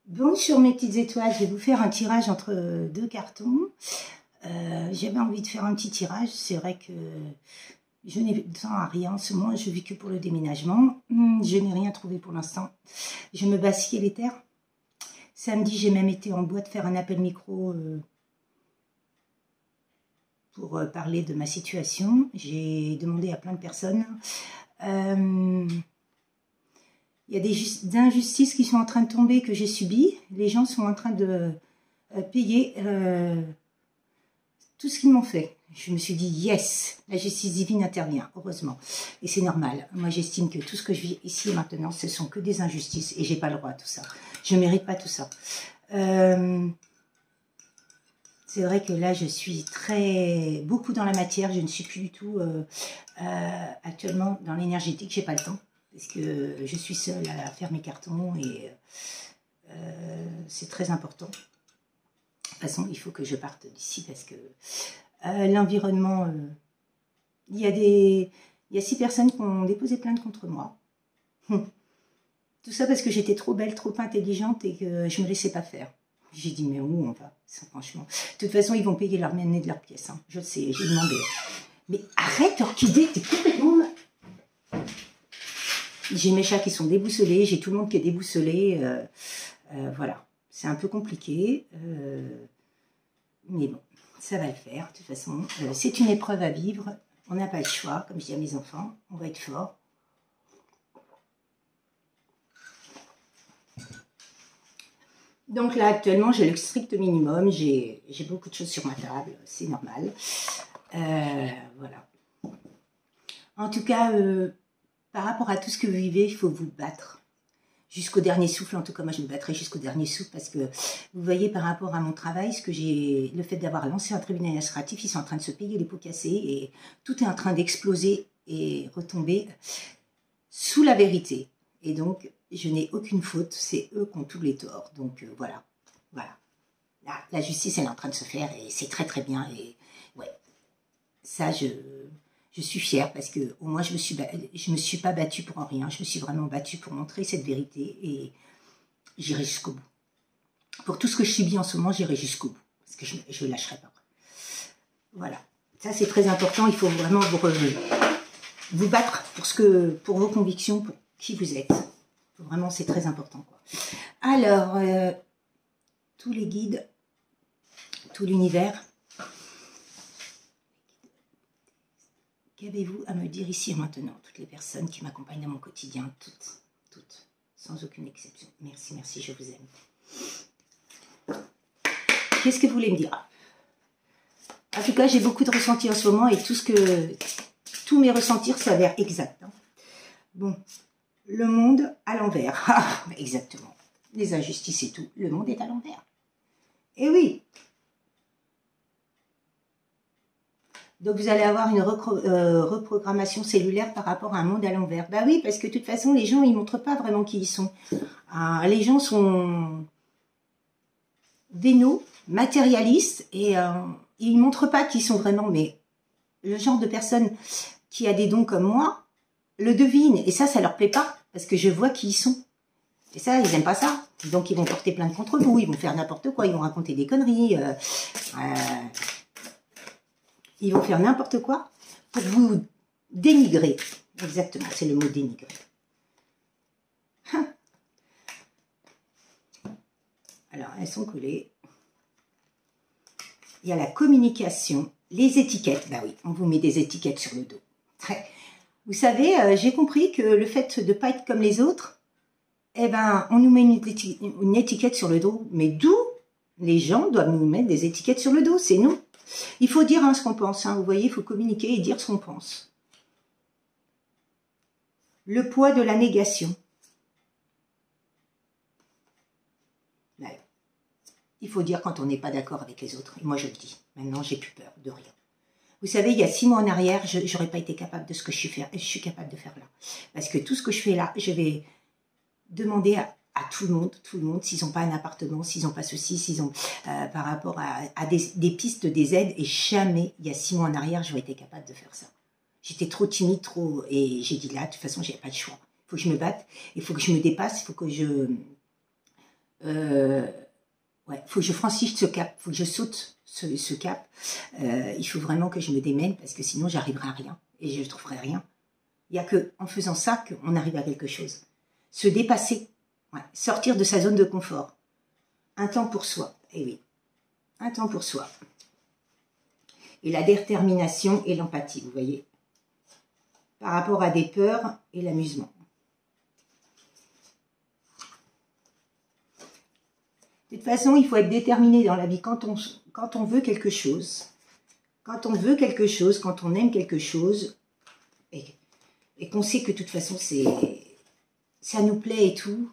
Bonjour mes petites étoiles, je vais vous faire un tirage entre deux cartons. J'avais envie de faire un petit tirage, c'est vrai que je n'ai temps à rien en ce moment, je vis que pour le déménagement. Je n'ai rien trouvé pour l'instant. Je me bats ciel et terre. Samedi, j'ai même été en boîte faire un appel micro pour parler de ma situation. J'ai demandé à plein de personnes. Il y a des injustices qui sont en train de tomber, que j'ai subies. Les gens sont en train de payer tout ce qu'ils m'ont fait. Je me suis dit, yes, la justice divine intervient, heureusement. Et c'est normal. Moi, j'estime que tout ce que je vis ici et maintenant, ce sont que des injustices. Et j'ai pas le droit à tout ça. Je ne mérite pas tout ça. C'est vrai que là, je suis beaucoup dans la matière. Je ne suis plus du tout actuellement dans l'énergétique. J'ai pas le temps. Parce que je suis seule à faire mes cartons et c'est très important. De toute façon, il faut que je parte d'ici parce que l'environnement... il y a 6 personnes qui ont déposé plainte contre moi. Tout ça parce que j'étais trop belle, trop intelligente et que je ne me laissais pas faire. J'ai dit, mais où on va? Franchement. De toute façon, ils vont payer leur monnaie de leur pièce. Hein. Je le sais, j'ai demandé. Mais arrête, Orchidée, t'es complètement... J'ai mes chats qui sont déboussolés, j'ai tout le monde qui est déboussolé. Voilà, c'est un peu compliqué. Mais bon, ça va le faire. De toute façon, c'est une épreuve à vivre. On n'a pas le choix, comme je dis à mes enfants. On va être fort. Donc là, actuellement, j'ai le strict minimum. J'ai beaucoup de choses sur ma table. C'est normal. Voilà. En tout cas... par rapport à tout ce que vous vivez, il faut vous battre. Jusqu'au dernier souffle, en tout cas, moi je me battrai jusqu'au dernier souffle parce que vous voyez par rapport à mon travail, le fait d'avoir lancé un tribunal administratif, ils sont en train de se payer les pots cassés et tout est en train d'exploser et retomber sous la vérité. Et donc, je n'ai aucune faute, c'est eux qui ont tous les torts. Donc voilà, voilà. Là, la justice, elle est en train de se faire et c'est très très bien. Et ouais, ça je suis fière parce que au moins je me suis pas battue pour rien. Je me suis vraiment battue pour montrer cette vérité et j'irai jusqu'au bout. Pour tout ce que je subis en ce moment, j'irai jusqu'au bout parce que je ne lâcherai pas. Voilà, ça c'est très important. Il faut vraiment vous battre pour vos convictions, pour qui vous êtes. Vraiment, c'est très important, quoi. Alors, tous les guides, tout l'univers. Qu'avez-vous à me dire ici et maintenant? Toutes les personnes qui m'accompagnent dans mon quotidien, toutes, sans aucune exception. Merci, merci, je vous aime. Qu'est-ce que vous voulez me dire? En tout cas, j'ai beaucoup de ressentis en ce moment et tous mes ressentis s'avèrent exacts. Hein. Bon, le monde à l'envers. Ah, exactement. Les injustices et tout. Le monde est à l'envers. Eh oui. Donc, vous allez avoir une reprogrammation cellulaire par rapport à un monde à l'envers. Bah oui, parce que de toute façon, les gens, ils ne montrent pas vraiment qui ils sont. Les gens sont vénaux, matérialistes, et ils ne montrent pas qui ils sont vraiment. Mais le genre de personne qui a des dons comme moi, le devine. Et ça leur plaît pas, parce que je vois qui ils sont. Et ça, ils n'aiment pas ça. Donc, ils vont porter plainte contre vous, ils vont faire n'importe quoi, ils vont raconter des conneries. Ils vont faire n'importe quoi pour vous dénigrer. Exactement, c'est le mot dénigrer. Alors, elles sont collées. Il y a la communication, les étiquettes. Bah oui, on vous met des étiquettes sur le dos. Vous savez, j'ai compris que le fait de ne pas être comme les autres, eh ben, on nous met une étiquette sur le dos. Mais d'où les gens doivent nous mettre des étiquettes sur le dos? C'est nous. Il faut dire ce qu'on pense, hein, vous voyez, il faut communiquer et dire ce qu'on pense. Le poids de la négation. Là, il faut dire quand on n'est pas d'accord avec les autres. Et moi, je le dis. Maintenant, j'ai plus peur de rien. Vous savez, il y a 6 mois en arrière, je n'aurais pas été capable de ce que je suis capable de faire là. Parce que tout ce que je fais là, je vais demander à tout le monde, s'ils n'ont pas un appartement, s'ils n'ont pas ceci, s'ils ont par rapport à des pistes, des aides, et jamais, il y a 6 mois en arrière, j'aurais été capable de faire ça. J'étais trop timide, et j'ai dit là, de toute façon, j'ai pas le choix. Il faut que je me batte, il faut que je me dépasse, il faut que je ouais, faut que je franchisse ce cap, faut que je saute ce cap. Il faut vraiment que je me démène parce que sinon j'arriverai à rien et je ne trouverai rien. Il n'y a que en faisant ça qu'on arrive à quelque chose. Se dépasser, ouais, sortir de sa zone de confort. Un temps pour soi, eh oui, un temps pour soi. Et la détermination et l'empathie, vous voyez, par rapport à des peurs et l'amusement. De toute façon, il faut être déterminé dans la vie quand on veut quelque chose. Quand on veut quelque chose, quand on aime quelque chose, et qu'on sait que de toute façon, ça nous plaît et tout.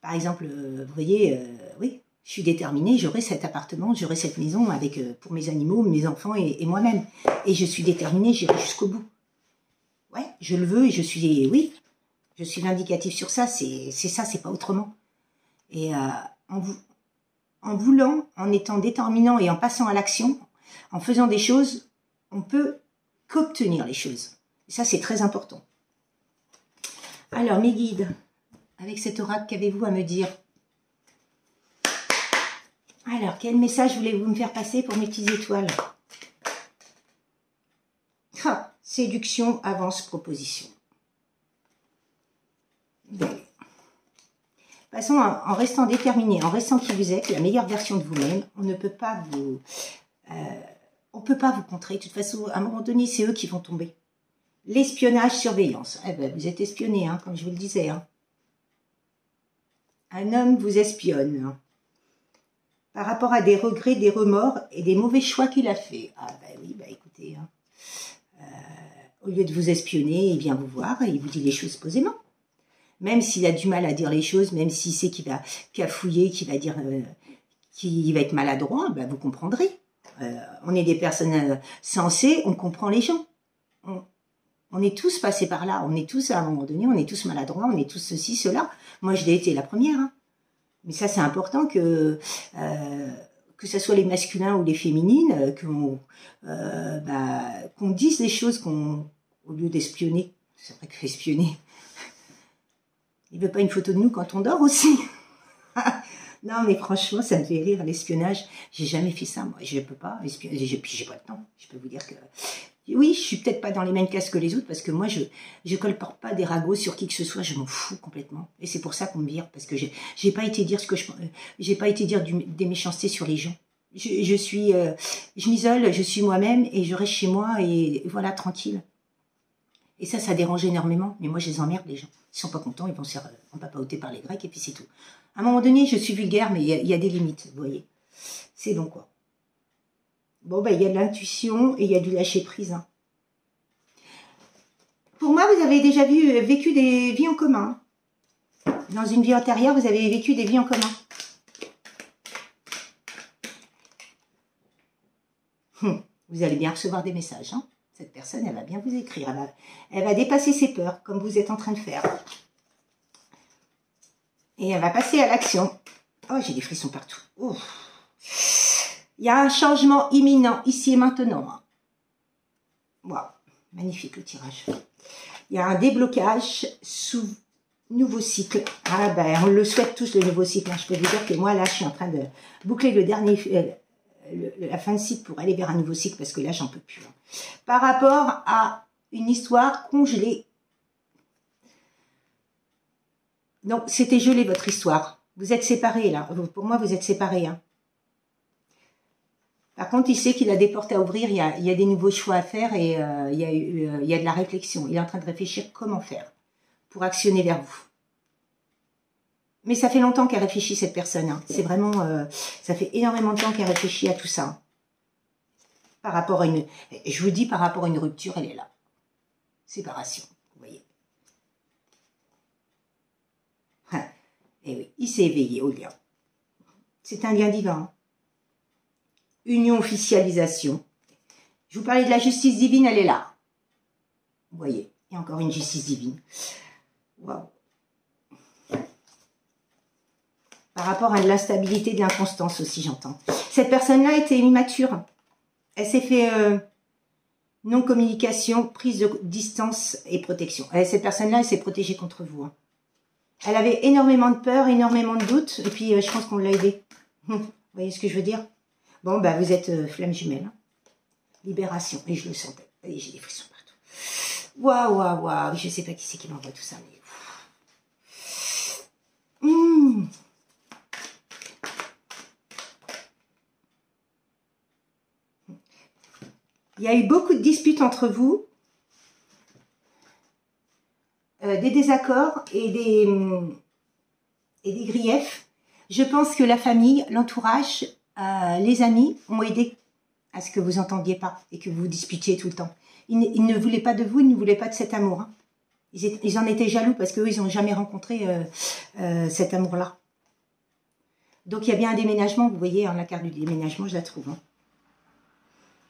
Par exemple, vous voyez, oui, je suis déterminée, j'aurai cet appartement, j'aurai cette maison avec pour mes animaux, mes enfants et moi-même. Et je suis déterminée, j'irai jusqu'au bout. Ouais, je le veux et je suis, oui, je suis vindicative sur ça, c'est ça, c'est pas autrement. Et en voulant, en étant déterminant et en passant à l'action, en faisant des choses, on peut qu'obtenir les choses. Et ça, c'est très important. Alors, mes guides, avec cet oracle, qu'avez-vous à me dire? Alors, quel message voulez-vous me faire passer pour mes petites étoiles? Ah, séduction, avance, proposition. De toute façon, en restant déterminé, en restant qui vous êtes, la meilleure version de vous-même, on ne peut pas vous... on peut pas vous contrer. De toute façon, à un moment donné, c'est eux qui vont tomber. L'espionnage, surveillance. Eh ben, vous êtes espionné, hein, comme je vous le disais. Hein. Un homme vous espionne. Hein, par rapport à des regrets, des remords et des mauvais choix qu'il a fait. Ah ben oui, bah écoutez, hein, au lieu de vous espionner, il vient vous voir et il vous dit les choses posément. Même s'il a du mal à dire les choses, même s'il sait qu'il va cafouiller, qu'il va dire, qu'il va être maladroit, ben vous comprendrez. On est des personnes sensées, on comprend les gens. On est tous passés par là, on est tous à un moment donné, on est tous maladroits, on est tous ceci, cela. Moi, je l'ai été la première. Hein. Mais ça, c'est important que ce soit les masculins ou les féminines, qu'on dise les choses au lieu d'espionner. C'est vrai que espionner. Il veut pas une photo de nous quand on dort aussi. Non, mais franchement, ça me fait rire, l'espionnage. J'ai jamais fait ça, moi. Je peux pas espionner. Puis j'ai pas le temps. Je peux vous dire que... Oui, je suis peut-être pas dans les mêmes cases que les autres, parce que moi, je colporte pas des ragots sur qui que ce soit. Je m'en fous complètement. Et c'est pour ça qu'on me vire, parce que j'ai pas été dire ce que j'ai pas été dire des méchancetés sur les gens. Je m'isole, je suis moi-même, et je reste chez moi, et voilà, tranquille. Et ça dérange énormément. Mais moi, je les emmerde, les gens. Ils sont pas contents, ils vont se faire papaoter par les Grecs, et puis c'est tout. À un moment donné, je suis vulgaire, mais il y a des limites, vous voyez. C'est bon, quoi. Bon, ben, il y a de l'intuition et il y a du lâcher-prise. Hein. Pour moi, vous avez déjà vécu des vies en commun. Dans une vie antérieure, vous avez vécu des vies en commun. Vous allez bien recevoir des messages. Hein. Cette personne, elle va bien vous écrire. Elle va dépasser ses peurs, comme vous êtes en train de faire. Et elle va passer à l'action. Oh, j'ai des frissons partout. Oh. Il y a un changement imminent, ici et maintenant. Waouh, magnifique le tirage. Il y a un déblocage sous nouveau cycle. Ah ben, on le souhaite tous, le nouveau cycle. Je peux vous dire que moi, là, je suis en train de boucler le dernier, la fin de cycle pour aller vers un nouveau cycle, parce que là, j'en peux plus. Par rapport à une histoire congelée. Donc, c'était gelé, votre histoire. Vous êtes séparés, là. Pour moi, vous êtes séparés, hein. Par contre, il sait qu'il a des portes à ouvrir, il y a des nouveaux choix à faire et il y a de la réflexion. Il est en train de réfléchir comment faire pour actionner vers vous. Mais ça fait longtemps qu'elle réfléchit, cette personne. Hein. C'est vraiment... ça fait énormément de temps qu'elle réfléchit à tout ça. Par rapport à une... Je vous dis, par rapport à une rupture, elle est là. Séparation, vous voyez. Et oui, il s'est éveillé au lien. C'est un lien divin. Union, officialisation. Je vous parlais de la justice divine, elle est là. Vous voyez, il y a encore une justice divine. Waouh. Par rapport à de l'instabilité, de l'inconstance aussi, j'entends. Cette personne-là était immature. Elle s'est fait non-communication, prise de distance et protection. Cette personne-là, elle s'est protégée contre vous. Hein. Elle avait énormément de peur, énormément de doutes, et puis je pense qu'on l'a aidée. Vous voyez ce que je veux dire? Bon, bah vous êtes flamme jumelle. Hein. Libération, et je le sentais. Et j'ai des frissons partout. Waouh, waouh, waouh, je sais pas qui c'est qui m'envoie tout ça, mais... Il y a eu beaucoup de disputes entre vous, des désaccords et des griefs. Je pense que la famille, l'entourage, les amis ont aidé à ce que vous entendiez pas et que vous vous disputiez tout le temps. Ils ne voulaient pas de vous, ils ne voulaient pas de cet amour. Hein. Ils en étaient jaloux parce qu'eux, ils n'ont jamais rencontré cet amour-là. Donc, il y a bien un déménagement, vous voyez, hein, la carte du déménagement, je la trouve. Hein.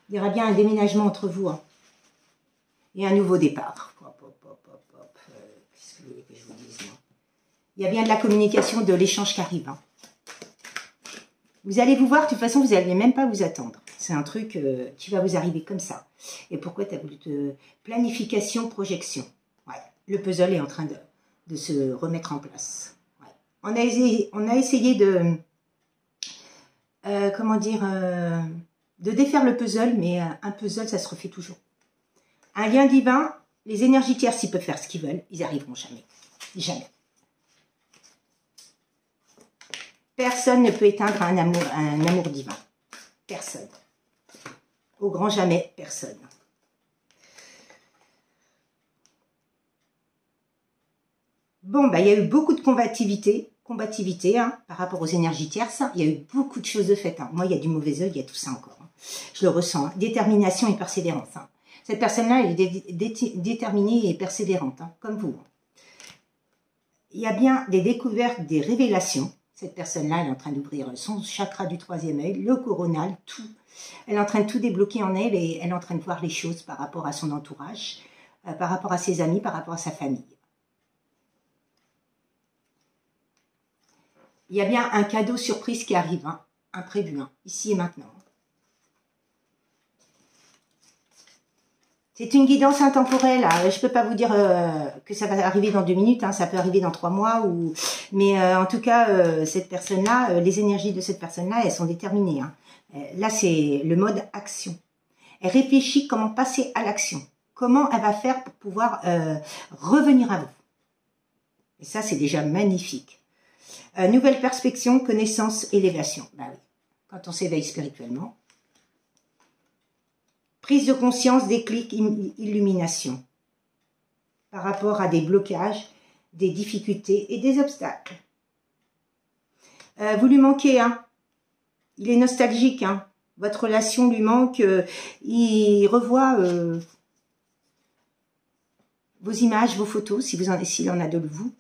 Il y aura bien un déménagement entre vous. Hein. Et un nouveau départ. Qu'est-ce que vous voulez que je vous dise, moi? Il y a bien de la communication, de l'échange qui arrive. Hein. Vous allez vous voir, de toute façon, vous n'allez même pas vous attendre. C'est un truc qui va vous arriver comme ça. Et pourquoi tu as voulu de planification, projection. Ouais. Le puzzle est en train de se remettre en place. Ouais. On a essayé de... comment dire... de défaire le puzzle, mais un puzzle, ça se refait toujours. Un lien divin, les énergies tierces, ils peuvent faire ce qu'ils veulent, ils arriveront jamais. Jamais. Personne ne peut éteindre un amour divin. Personne. Au grand jamais, personne. Bon, bah, il y a eu beaucoup de combativité hein, par rapport aux énergies tierces. Hein. Il y a eu beaucoup de choses de faites. Hein. Moi, il y a du mauvais œil, il y a tout ça encore. Hein. Je le ressens. Hein. Détermination et persévérance. Hein. Cette personne-là, elle est déterminée et persévérante, hein, comme vous. Il y a bien des découvertes, des révélations. Cette personne-là, elle est en train d'ouvrir son chakra du troisième œil, le coronal, tout. Elle est en train de tout débloquer en elle et elle est en train de voir les choses par rapport à son entourage, par rapport à ses amis, par rapport à sa famille. Il y a bien un cadeau surprise qui arrive, hein, imprévu, hein, ici et maintenant. C'est une guidance intemporelle. Hein. Je ne peux pas vous dire que ça va arriver dans 2 minutes, hein, ça peut arriver dans 3 mois. Mais en tout cas, cette personne-là, les énergies de cette personne-là, elles sont déterminées. Hein. Là, c'est le mode action. Elle réfléchit comment passer à l'action. Comment elle va faire pour pouvoir revenir à vous. Et ça, c'est déjà magnifique. Nouvelle perspective, connaissance, élévation. Bah oui, quand on s'éveille spirituellement. Prise de conscience, déclic, illumination. Par rapport à des blocages, des difficultés et des obstacles. Vous lui manquez, hein. Il est nostalgique, hein. Votre relation lui manque. Il revoit vos images, vos photos, s'il en a de vous.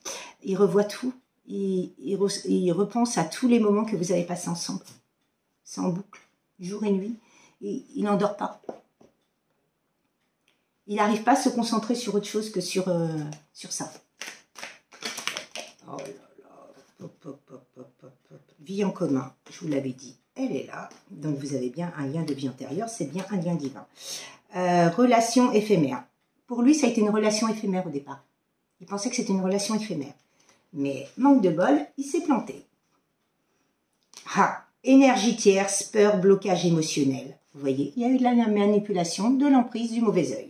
Il revoit tout. Il repense à tous les moments que vous avez passés ensemble. C'est en boucle, jour et nuit. Et il n'endort pas. Il n'arrive pas à se concentrer sur autre chose que sur ça. Oh là là. Vie en commun, je vous l'avais dit, elle est là. Donc vous avez bien un lien de vie antérieure, c'est bien un lien divin. Relation éphémère. Pour lui, ça a été une relation éphémère au départ. Il pensait que c'était une relation éphémère. Mais manque de bol, il s'est planté. Ah, énergie tierce, peur, blocage émotionnel. Vous voyez, il y a eu de la manipulation, de l'emprise, du mauvais œil.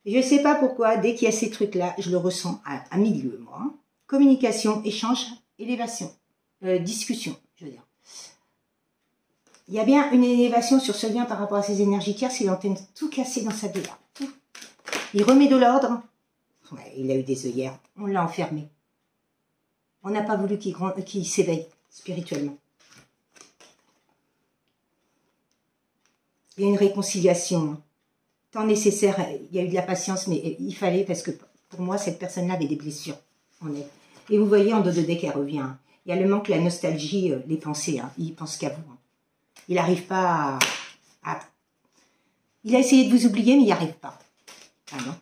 Je ne sais pas pourquoi, dès qu'il y a ces trucs-là, je le ressens à milieu, moi. Communication, échange, élévation, discussion, je veux dire. Il y a bien une élévation sur ce lien par rapport à ces énergies tierces, il est en train de tout casser dans sa vie là. Tout. Il remet de l'ordre. Ouais, il a eu des œillères, on l'a enfermé. On n'a pas voulu qu'il s'éveille spirituellement. Il y a une réconciliation. Temps nécessaire, il y a eu de la patience, mais il fallait, parce que pour moi, cette personne-là avait des blessures en elle. Et vous voyez, en dos de deck, elle revient. Il y a le manque, la nostalgie, les pensées. Hein. Il pense qu'à vous. Hein. Il n'arrive pas à... Il a essayé de vous oublier, mais il n'y arrive pas. Ah non.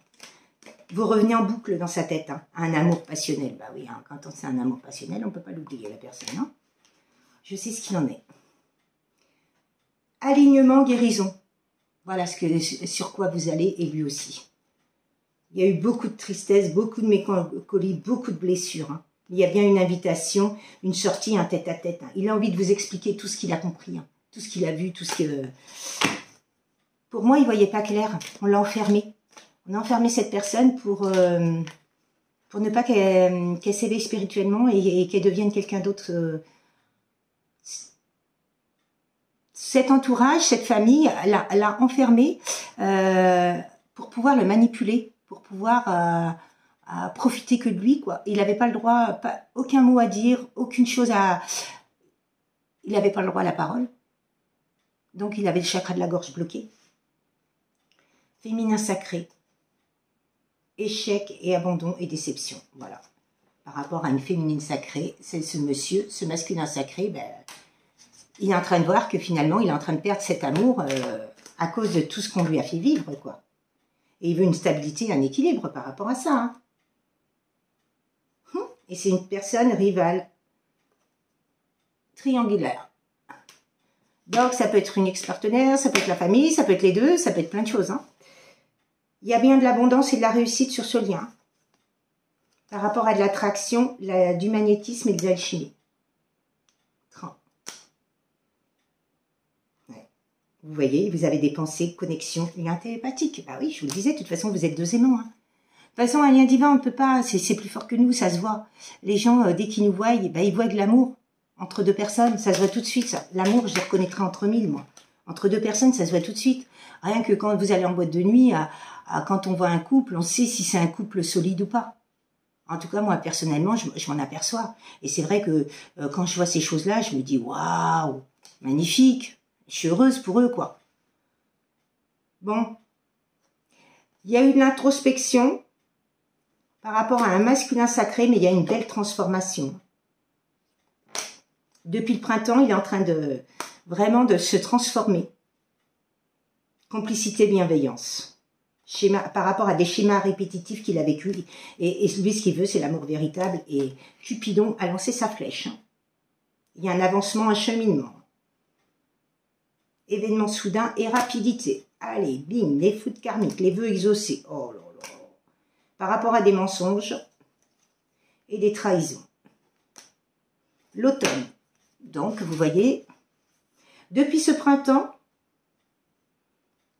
Vous revenez en boucle dans sa tête. Hein. Un amour passionnel. Bah oui, hein, quand on sait un amour passionnel, on ne peut pas l'oublier, la personne. Hein. Je sais ce qu'il en est. Alignement, guérison. Voilà sur quoi vous allez, et lui aussi. Il y a eu beaucoup de tristesse, beaucoup de mélancolie, beaucoup de blessures. Hein. Il y a bien une invitation, une sortie, un tête-à-tête. Hein. Il a envie de vous expliquer tout ce qu'il a compris, hein. Tout ce qu'il a vu, tout ce que... Pour moi, il ne voyait pas clair. On l'a enfermé. On a enfermé cette personne pour ne pas qu'elle s'éveille spirituellement et qu'elle devienne quelqu'un d'autre. Cet entourage, cette famille, l'a enfermé pour pouvoir le manipuler, pour pouvoir profiter que de lui, quoi. Il n'avait pas le droit, aucun mot à dire, aucune chose à... Il n'avait pas le droit à la parole. Donc, il avait le chakra de la gorge bloqué. Féminin sacré. Échec et abandon et déception. Voilà. Par rapport à une féminine sacrée, c'est ce monsieur, ce masculin sacré, ben, il est en train de voir que finalement, il est en train de perdre cet amour à cause de tout ce qu'on lui a fait vivre, quoi. Et il veut une stabilité, un équilibre par rapport à ça. Hein. Et c'est une personne rivale, triangulaire. Donc, ça peut être une ex-partenaire, ça peut être la famille, ça peut être les deux, ça peut être plein de choses. Hein. Il y a bien de l'abondance et de la réussite sur ce lien. Par rapport à de l'attraction, du magnétisme et de l'alchimie. Ouais. Vous voyez, vous avez des pensées, connexions, liens télépathiques. Bah oui, je vous le disais, de toute façon, vous êtes deux aimants. Hein. De toute façon, un lien divin, on ne peut pas, c'est plus fort que nous, ça se voit. Les gens, dès qu'ils nous voient, bah, ils voient de l'amour. Entre deux personnes, ça se voit tout de suite. L'amour, je les reconnaîtrai entre mille, moi. Entre deux personnes, ça se voit tout de suite. Rien que quand vous allez en boîte de nuit, quand on voit un couple, on sait si c'est un couple solide ou pas. En tout cas, moi, personnellement, je m'en aperçois. Et c'est vrai que quand je vois ces choses-là, je me dis, waouh, magnifique. Je suis heureuse pour eux, quoi. Bon. Il y a eu de l'introspection par rapport à un masculin sacré, mais il y a une belle transformation. Depuis le printemps, il est en train de vraiment de se transformer. Complicité, bienveillance. Par rapport à des schémas répétitifs qu'il a vécu. Et lui, ce qu'il veut, c'est l'amour véritable. Et Cupidon a lancé sa flèche. Hein. Il y a un avancement, un cheminement. Événement soudain et rapidité. Allez, bing, les foudres karmiques, les vœux exaucés. Oh là là. Par rapport à des mensonges et des trahisons. L'automne. Donc, vous voyez, depuis ce printemps,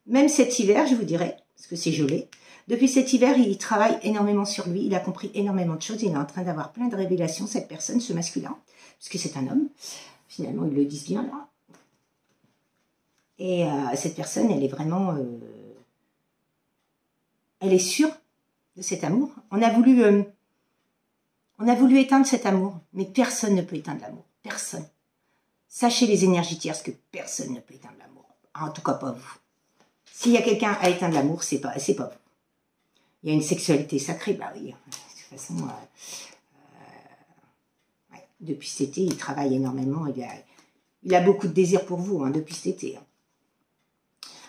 même cet hiver, je vous dirais, parce que c'est gelé, depuis cet hiver, il travaille énormément sur lui, il a compris énormément de choses, il est en train d'avoir plein de révélations, cette personne, ce masculin, puisque c'est un homme, finalement, ils le disent bien là. Et cette personne, elle est vraiment, elle est sûre de cet amour. On a voulu éteindre cet amour, mais personne ne peut éteindre l'amour. Personne. Sachez les énergies tierces que personne ne peut éteindre l'amour. En tout cas, pas vous. S'il y a quelqu'un à éteindre l'amour, c'est pas vous. Il y a une sexualité sacrée, bah oui. De toute façon, ouais. Depuis cet été, il travaille énormément. Il a beaucoup de désir pour vous, hein, depuis cet été. Hein.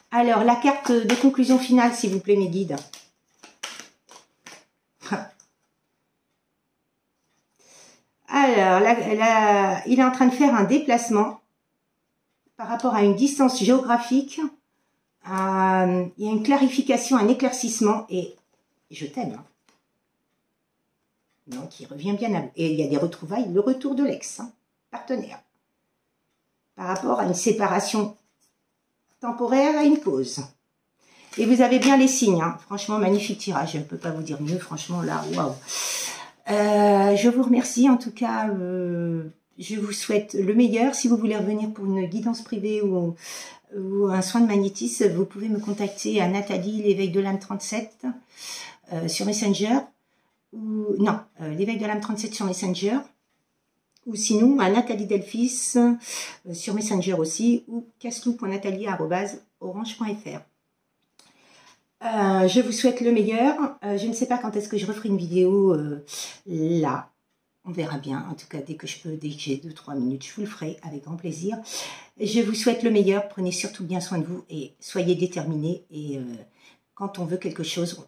Alors, la carte de conclusion finale, s'il vous plaît, mes guides. Alors, là, il est en train de faire un déplacement par rapport à une distance géographique. Il y a une clarification, un éclaircissement et je t'aime. Hein. Donc, il revient bien à vous. Et il y a des retrouvailles, le retour de l'ex, hein, partenaire. Par rapport à une séparation temporaire, à une pause. Et vous avez bien les signes. Hein. Franchement, magnifique tirage. Je ne peux pas vous dire mieux. Franchement, là, waouh. Je vous remercie. En tout cas, je vous souhaite le meilleur. Si vous voulez revenir pour une guidance privée ou un soin de magnétisme, vous pouvez me contacter à Nathalie, l'éveil de l'âme 37 sur Messenger. Non, l'éveil de l'âme 37 sur Messenger. Ou sinon à Nathalie Delphis sur Messenger aussi. Ou caslou.nathalie@orange.fr. Je vous souhaite le meilleur. Je ne sais pas quand est-ce que je referai une vidéo là. On verra bien. En tout cas, dès que je peux, dès que j'ai 2-3 minutes, je vous le ferai avec grand plaisir. Je vous souhaite le meilleur. Prenez surtout bien soin de vous et soyez déterminés. Et quand on veut quelque chose,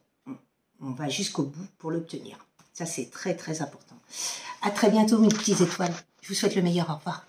on va jusqu'au bout pour l'obtenir. Ça, c'est très, très important. À très bientôt, mes petites étoiles. Je vous souhaite le meilleur. Au revoir.